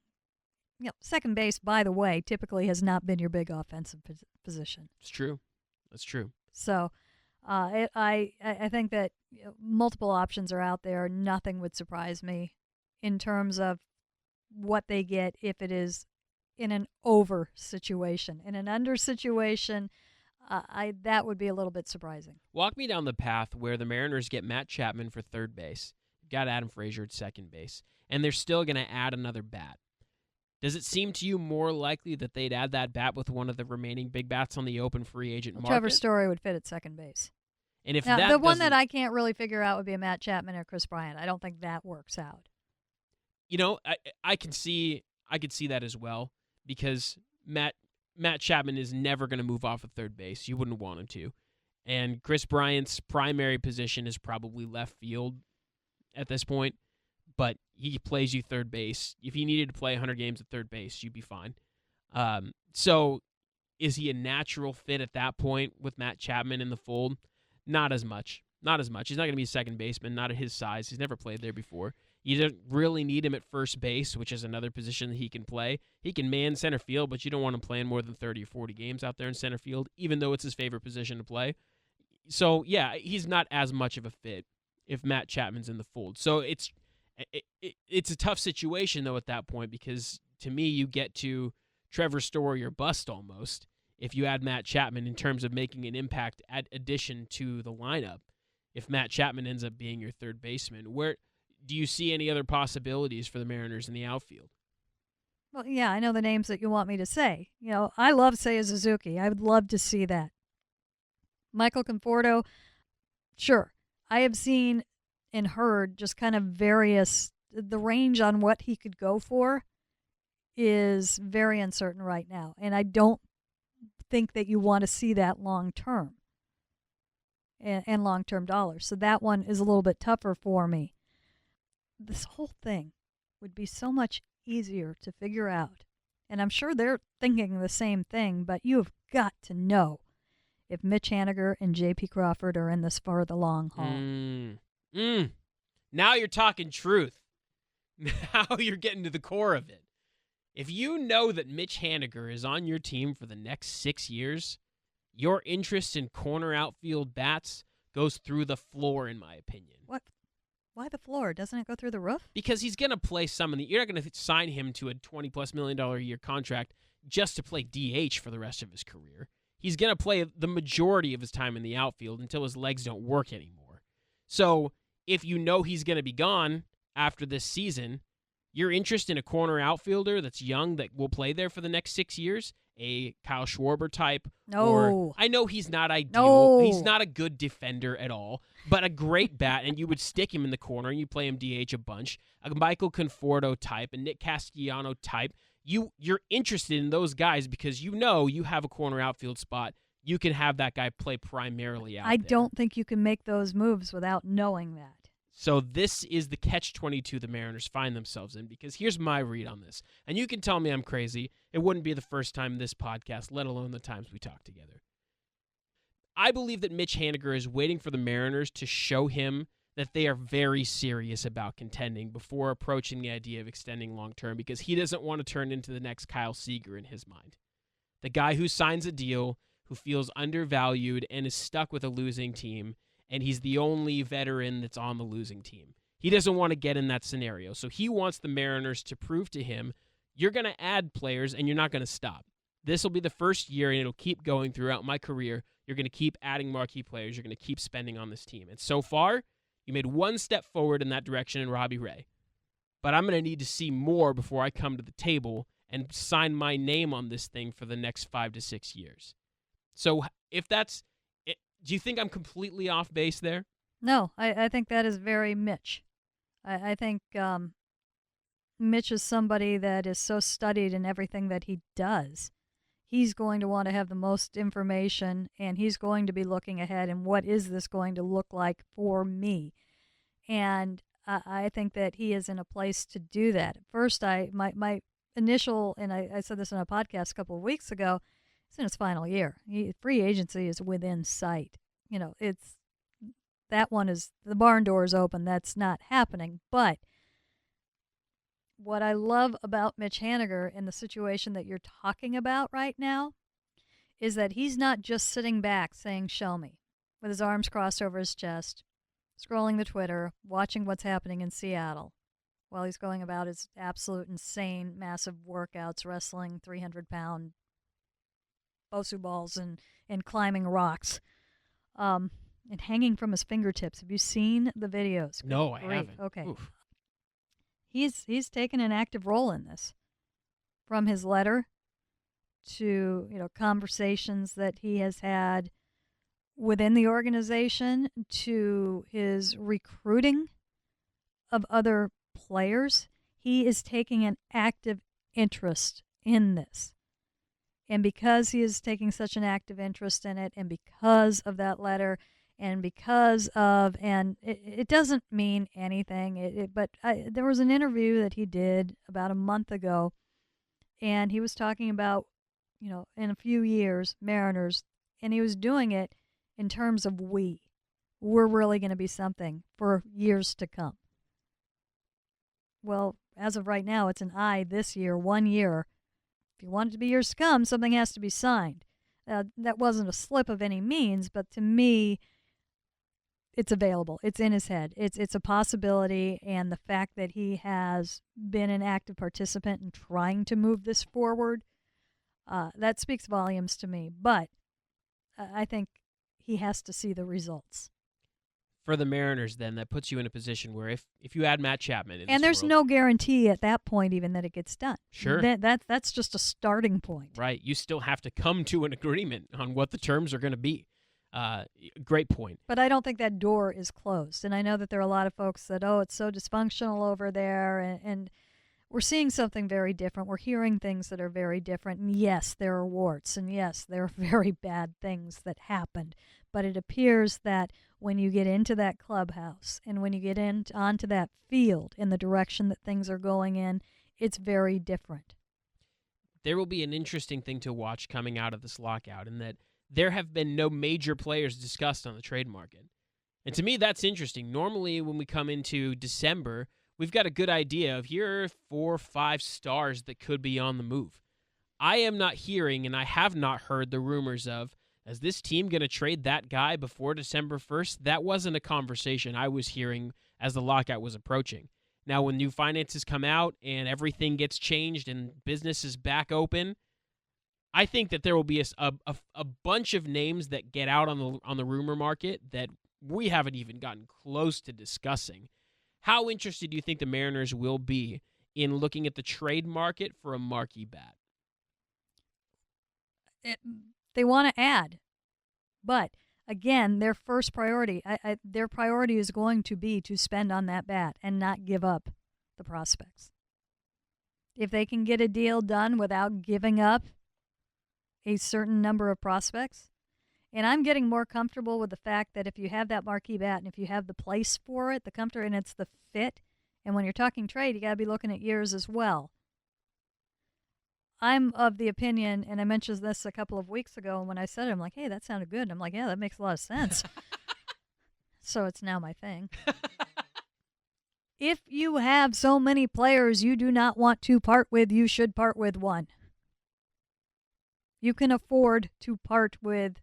Second base, by the way, typically has not been your big offensive position. It's true. That's true. So I think that multiple options are out there. Nothing would surprise me in terms of what they get if it is in an over situation. In an under situation, that would be a little bit surprising. Walk me down the path where the Mariners get Matt Chapman for third base, got Adam Frazier at second base, and they're still going to add another bat. Does it seem to you more likely that they'd add that bat with one of the remaining big bats on the open free agent market? Trevor Story would fit at second base. And if now, the one that I can't really figure out would be a Matt Chapman or Chris Bryant. I don't think that works out. I could see that as well, because Matt Chapman is never going to move off of third base. You wouldn't want him to. And Chris Bryant's primary position is probably left field at this point, but he plays you third base. If he needed to play 100 games at third base, you'd be fine. So is he a natural fit at that point with Matt Chapman in the fold? Not as much. Not as much. He's not going to be a second baseman, not at his size. He's never played there before. You don't really need him at first base, which is another position that he can play. He can man center field, but you don't want him playing more than 30 or 40 games out there in center field, even though it's his favorite position to play. So, yeah, he's not as much of a fit if Matt Chapman's in the fold. So it's a tough situation, though, at that point, because to me, you get to Trevor Story or bust almost if you add Matt Chapman in terms of making an impact addition to the lineup. If Matt Chapman ends up being your third baseman, where do you see any other possibilities for the Mariners in the outfield? Well, yeah, I know the names that you want me to say. I love Seiya Suzuki. I would love to see that. Michael Conforto, sure. I have seen and heard just kind of the range on what he could go for is very uncertain right now. And I don't think that you want to see that long term and long-term dollars. So that one is a little bit tougher for me. This whole thing would be so much easier to figure out. And I'm sure they're thinking the same thing, but you have got to know if Mitch Haniger and J.P. Crawford are in this for the long haul. Now you're talking truth. Now you're getting to the core of it. If you know that Mitch Haniger is on your team for the next 6 years, your interest in corner outfield bats goes through the floor, in my opinion. What? Why the floor? Doesn't it go through the roof? Because he's going to play you're not going to sign him to a $20+ million a year contract just to play DH for the rest of his career. He's going to play the majority of his time in the outfield until his legs don't work anymore. So if you know he's going to be gone after this season, your interest in a corner outfielder that's young that will play there for the next 6 years, a Kyle Schwarber type. No. Or, I know he's not ideal. No. He's not a good defender at all, but a great bat, and you would stick him in the corner and you play him DH a bunch. A Michael Conforto type, a Nick Castellano type. You're interested in those guys because you know you have a corner outfield spot. you can have that guy play primarily out there. I don't think you can make those moves without knowing that. So this is the catch-22 the Mariners find themselves in, because here's my read on this. And you can tell me I'm crazy. It wouldn't be the first time this podcast, let alone the times we talk together. I believe that Mitch Haniger is waiting for the Mariners to show him that they are very serious about contending before approaching the idea of extending long-term, because he doesn't want to turn into the next Kyle Seager in his mind. The guy who signs a deal, who feels undervalued and is stuck with a losing team, and he's the only veteran that's on the losing team. He doesn't want to get in that scenario, so he wants the Mariners to prove to him, you're going to add players and you're not going to stop. This will be the first year, and it'll keep going throughout my career. You're going to keep adding marquee players. You're going to keep spending on this team. And so far, you made one step forward in that direction in Robbie Ray. But I'm going to need to see more before I come to the table and sign my name on this thing for the next 5 to 6 years. So if that's... Do you think I'm completely off base there? No, I think that is very Mitch. I think Mitch is somebody that is so studied in everything that he does. He's going to want to have the most information, and he's going to be looking ahead and what is this going to look like for me. And I think that he is in a place to do that. First, my initial, and I said this in a podcast a couple of weeks ago, it's in its final year. Free agency is within sight. It's that one is the barn door is open. That's not happening. But what I love about Mitch Haniger in the situation that you're talking about right now is that he's not just sitting back saying, show me, with his arms crossed over his chest, scrolling the Twitter, watching what's happening in Seattle while he's going about his absolute insane, massive workouts, wrestling 300-pound Bosu balls and climbing rocks, and hanging from his fingertips. Have you seen the videos? No, I haven't. Okay. Oof. He's taken an active role in this, from his letter to conversations that he has had within the organization to his recruiting of other players. He is taking an active interest in this. And because he is taking such an active interest in it, and because of that letter, and because of, and it doesn't mean anything, but there was an interview that he did about a month ago, and he was talking about, in a few years, Mariners, and he was doing it in terms of we're really going to be something for years to come. Well, as of right now, it's an I this year, 1 year. If you want it to be years to come, something has to be signed. That wasn't a slip of any means, but to me, it's available. It's in his head. It's a possibility, and the fact that he has been an active participant in trying to move this forward, that speaks volumes to me. But I think he has to see the results. For the Mariners, then, that puts you in a position where if you add Matt Chapman in and there's no guarantee at that point even that it gets done. Sure. That's just a starting point. Right. You still have to come to an agreement on what the terms are going to be. Great point. But I don't think that door is closed. And I know that there are a lot of folks that, it's so dysfunctional over there, and we're seeing something very different. We're hearing things that are very different. And yes, there are warts, and yes, there are very bad things that happened. But it appears that when you get into that clubhouse and when you get onto that field in the direction that things are going in, it's very different. There will be an interesting thing to watch coming out of this lockout, in that there have been no major players discussed on the trade market. And to me, that's interesting. Normally, when we come into December, we've got a good idea of here are 4 or 5 stars that could be on the move. I am not hearing, and I have not heard the rumors of, is this team going to trade that guy before December 1st? That wasn't a conversation I was hearing as the lockout was approaching. Now, when new finances come out and everything gets changed and business is back open, I think that there will be a bunch of names that get out on the rumor market that we haven't even gotten close to discussing. How interested do you think the Mariners will be in looking at the trade market for a marquee bat? They want to add, but again, their first priority, their priority is going to be to spend on that bat and not give up the prospects. If they can get a deal done without giving up a certain number of prospects, And I'm getting more comfortable with the fact that if you have that marquee bat and if you have the place for it, the comfort, and it's the fit, and when you're talking trade, you got to be looking at years as well. I'm of the opinion, and I mentioned this a couple of weeks ago, and when I said it, I'm like, hey, that sounded good. And I'm like, yeah, that makes a lot of sense. So it's now my thing. If you have so many players you do not want to part with, you should part with one. You can afford to part with,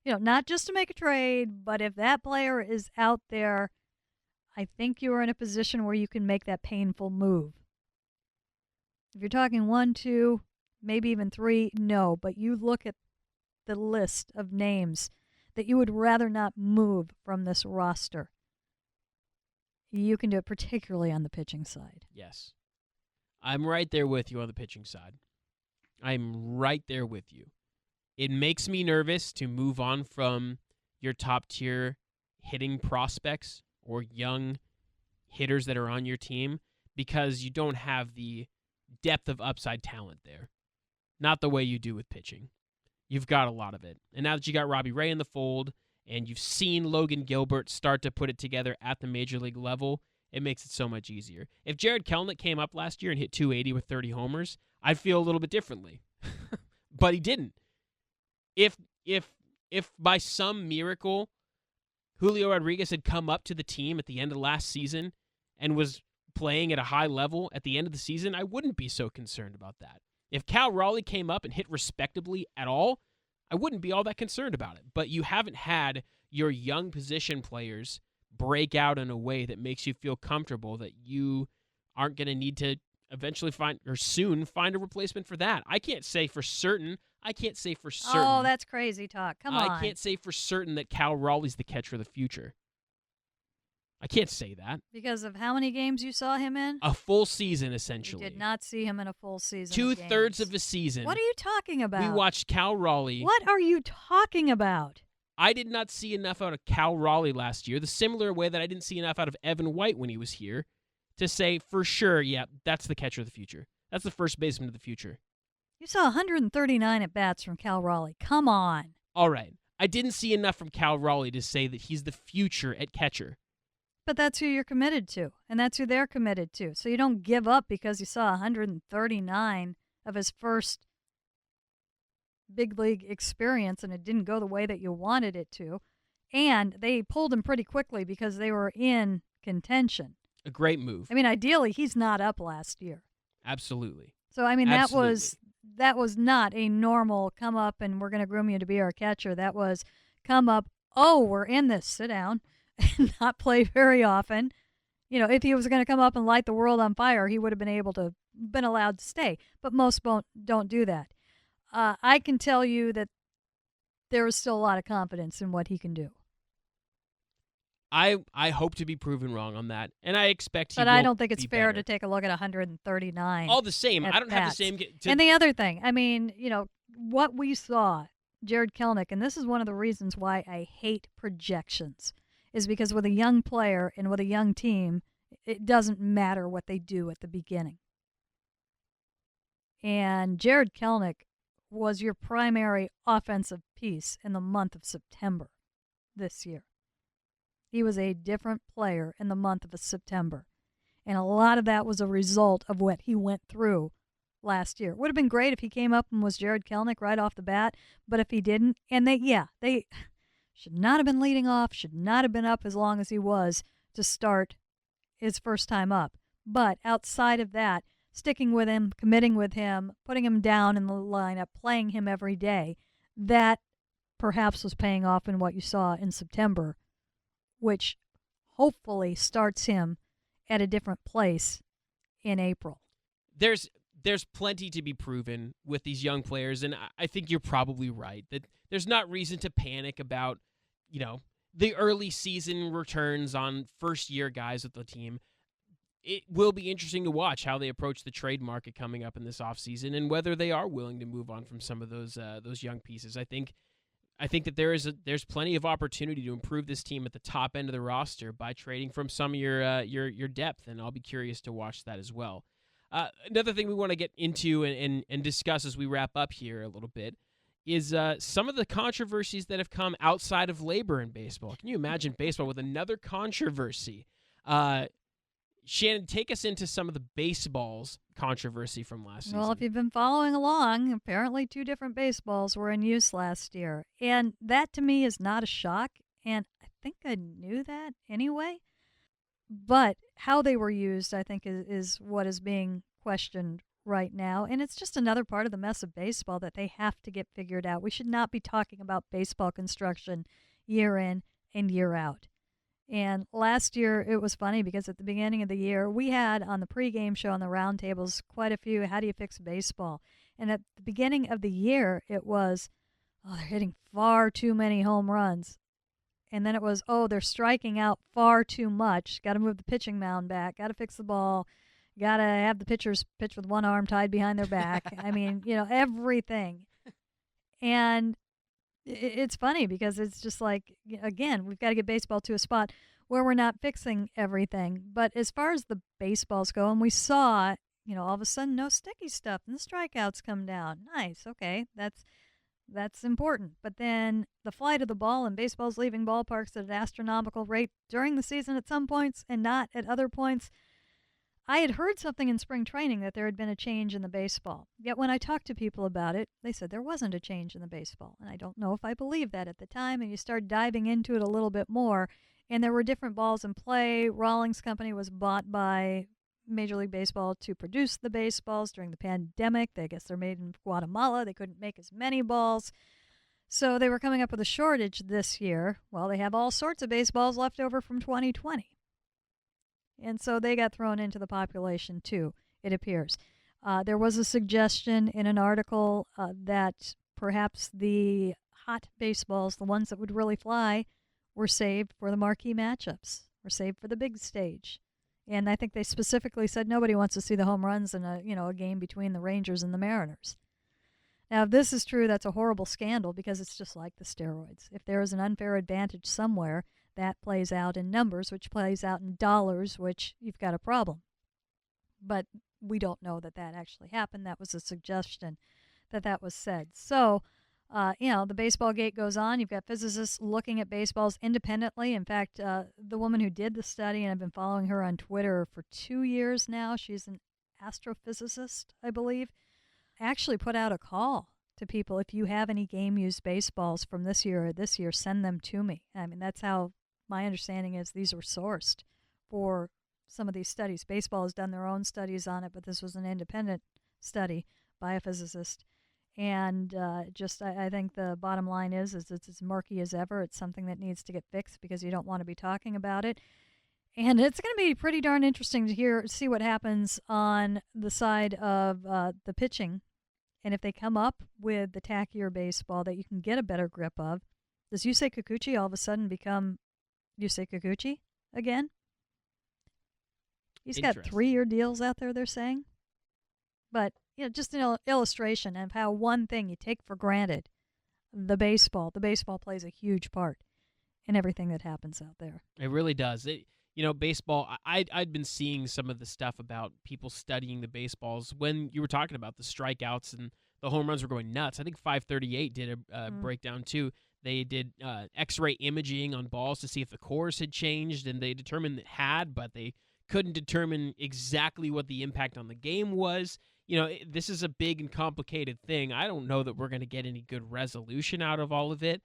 not just to make a trade, but if that player is out there, I think you are in a position where you can make that painful move. If you're talking 1, 2, maybe even 3, no, but you look at the list of names that you would rather not move from this roster. You can do it particularly on the pitching side. Yes. I'm right there with you on the pitching side. I'm right there with you. It makes me nervous to move on from your top-tier hitting prospects or young hitters that are on your team because you don't have the depth of upside talent there. Not the way you do with pitching. You've got a lot of it. And now that you got Robbie Ray in the fold and you've seen Logan Gilbert start to put it together at the major league level, it makes it so much easier. If Jared Kelnick came up last year and hit 280 with 30 homers, I'd feel a little bit differently. But he didn't. If by some miracle Julio Rodriguez had come up to the team at the end of last season and was playing at a high level at the end of the season, I wouldn't be so concerned about that. If Cal Raleigh came up and hit respectably at all, I wouldn't be all that concerned about it. But you haven't had your young position players break out in a way that makes you feel comfortable that you aren't going to need to eventually soon find a replacement for that. I can't say for certain. Oh, that's crazy talk. Come on. I can't say for certain that Cal Raleigh's the catcher of the future. I can't say that. Because of how many games you saw him in? A full season, essentially. You did not see him in a full season. 2/3 of a season. What are you talking about? We watched Cal Raleigh. What are you talking about? I did not see enough out of Cal Raleigh last year, the similar way that I didn't see enough out of Evan White when he was here, to say for sure, yeah, that's the catcher of the future. That's the first baseman of the future. You saw 139 at-bats from Cal Raleigh. Come on. All right. I didn't see enough from Cal Raleigh to say that he's the future at catcher. But that's who you're committed to, and that's who they're committed to. So you don't give up because you saw 139 of his first big league experience and it didn't go the way that you wanted it to. And they pulled him pretty quickly because they were in contention. A great move. I mean, ideally, he's not up last year. Absolutely. So, I mean, that was not a normal come up and we're going to groom you to be our catcher. That was come up, oh, we're in this, sit down, and not play very often. If he was going to come up and light the world on fire, he would have been allowed to stay. But most don't do that. I can tell you that there is still a lot of confidence in what he can do. I hope to be proven wrong on that, and I expect he will. But I don't think it's fair better to take a look at 139. All the same, I don't have the same. And the other thing, I mean, what we saw, Jared Kelnick, and this is one of the reasons why I hate projections, is because with a young player and with a young team, it doesn't matter what they do at the beginning. And Jared Kelnick was your primary offensive piece in the month of September this year. He was a different player in the month of September. And a lot of that was a result of what he went through last year. It would have been great if he came up and was Jared Kelnick right off the bat, but if he didn't, and they should not have been leading off, should not have been up as long as he was to start his first time up. But outside of that, sticking with him, committing with him, putting him down in the lineup, playing him every day, that perhaps was paying off in what you saw in September, which hopefully starts him at a different place in April. There's plenty to be proven with these young players, and I think you're probably right that there's not reason to panic about, the early season returns on first-year guys with the team. It will be interesting to watch how they approach the trade market coming up in this offseason and whether they are willing to move on from some of those young pieces. I think that there's plenty of opportunity to improve this team at the top end of the roster by trading from some of your depth, and I'll be curious to watch that as well. Another thing we want to get into and discuss as we wrap up here a little bit is some of the controversies that have come outside of labor in baseball. Can you imagine baseball with another controversy? Shannon, take us into some of the baseball's controversy from last season. Well, if you've been following along, apparently 2 different baseballs were in use last year. And that to me is not a shock. And I think I knew that anyway. But how they were used, I think, is what is being questioned right now. And it's just another part of the mess of baseball that they have to get figured out. We should not be talking about baseball construction year in and year out. And last year, it was funny because at the beginning of the year, we had on the pregame show on the roundtables quite a few, how do you fix baseball? And at the beginning of the year, it was, oh, they're hitting far too many home runs. And then it was, oh, they're striking out far too much. Got to move the pitching mound back. Got to fix the ball. Got to have the pitchers pitch with one arm tied behind their back. I mean, everything. And it's funny because it's just like, again, we've got to get baseball to a spot where we're not fixing everything. But as far as the baseballs go, and we saw, all of a sudden no sticky stuff and the strikeouts come down. Nice. Okay. That's important. But then the flight of the ball and baseball's leaving ballparks at an astronomical rate during the season at some points and not at other points. I had heard something in spring training that there had been a change in the baseball. Yet when I talked to people about it, they said there wasn't a change in the baseball. And I don't know if I believed that at the time. And you start diving into it a little bit more. And there were different balls in play. Rawlings Company was bought by Major League Baseball to produce the baseballs during the pandemic. I guess they're made in Guatemala. They couldn't make as many balls. So they were coming up with a shortage this year. Well, they have all sorts of baseballs left over from 2020. And so they got thrown into the population, too, it appears. There was a suggestion in an article that perhaps the hot baseballs, the ones that would really fly, were saved for the marquee matchups, were saved for the big stage. And I think they specifically said nobody wants to see the home runs in a game between the Rangers and the Mariners. Now, if this is true, that's a horrible scandal because it's just like the steroids. If there is an unfair advantage somewhere, that plays out in numbers, which plays out in dollars, which you've got a problem. But we don't know that actually happened. That was a suggestion that was said. So, the baseball gate goes on. You've got physicists looking at baseballs independently. In fact, the woman who did the study, and I've been following her on Twitter for 2 years now, she's an astrophysicist, I believe, actually put out a call to people. If you have any game-used baseballs from this year or this year, send them to me. I mean, that's how my understanding is these were sourced for some of these studies. Baseball has done their own studies on it, but this was an independent study by a physicist. And I think the bottom line is it's as murky as ever. It's something that needs to get fixed because you don't want to be talking about it. And it's going to be pretty darn interesting to see what happens on the side of the pitching. And if they come up with the tackier baseball that you can get a better grip of, does Yusei Kikuchi all of a sudden become Yusei Kikuchi again? He's got 3-year deals out there, they're saying. But, just an illustration of how one thing you take for granted, the baseball plays a huge part in everything that happens out there. It really does. Baseball, I'd been seeing some of the stuff about people studying the baseballs when you were talking about the strikeouts and the home runs were going nuts. I think 538 did a breakdown, too. They did X-ray imaging on balls to see if the cores had changed, and they determined it had, but they couldn't determine exactly what the impact on the game was. This is a big and complicated thing. I don't know that we're going to get any good resolution out of all of it.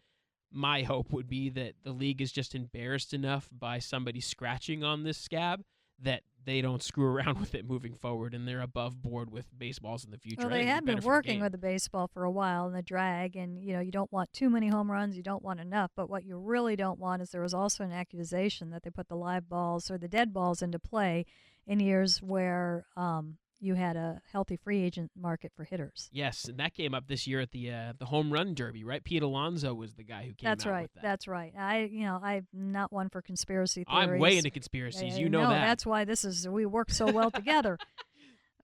My hope would be that the league is just embarrassed enough by somebody scratching on this scab that they don't screw around with it moving forward, and they're above board with baseballs in the future. Well, they had been working with the baseball for a while in the drag, and you don't want too many home runs, you don't want enough, but what you really don't want is there was also an accusation that they put the live balls or the dead balls into play in years where you had a healthy free agent market for hitters. Yes, and that came up this year at the home run derby, right? Pete Alonso was the guy who came out with that. That's right. I'm not one for conspiracy theories. I'm way into conspiracies. You know that. That's why we work so well together.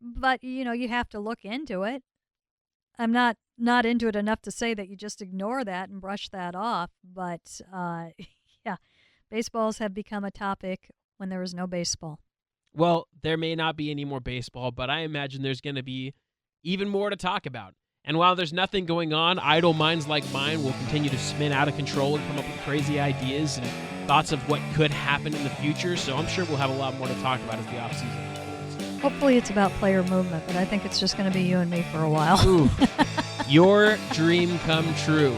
But, you have to look into it. I'm not into it enough to say that you just ignore that and brush that off. But, baseballs have become a topic when there is no baseball. Well, there may not be any more baseball, but I imagine there's going to be even more to talk about. And while there's nothing going on, idle minds like mine will continue to spin out of control and come up with crazy ideas and thoughts of what could happen in the future. So I'm sure we'll have a lot more to talk about as the offseason unfolds. Hopefully it's about player movement, but I think it's just going to be you and me for a while. Ooh, your dream come true.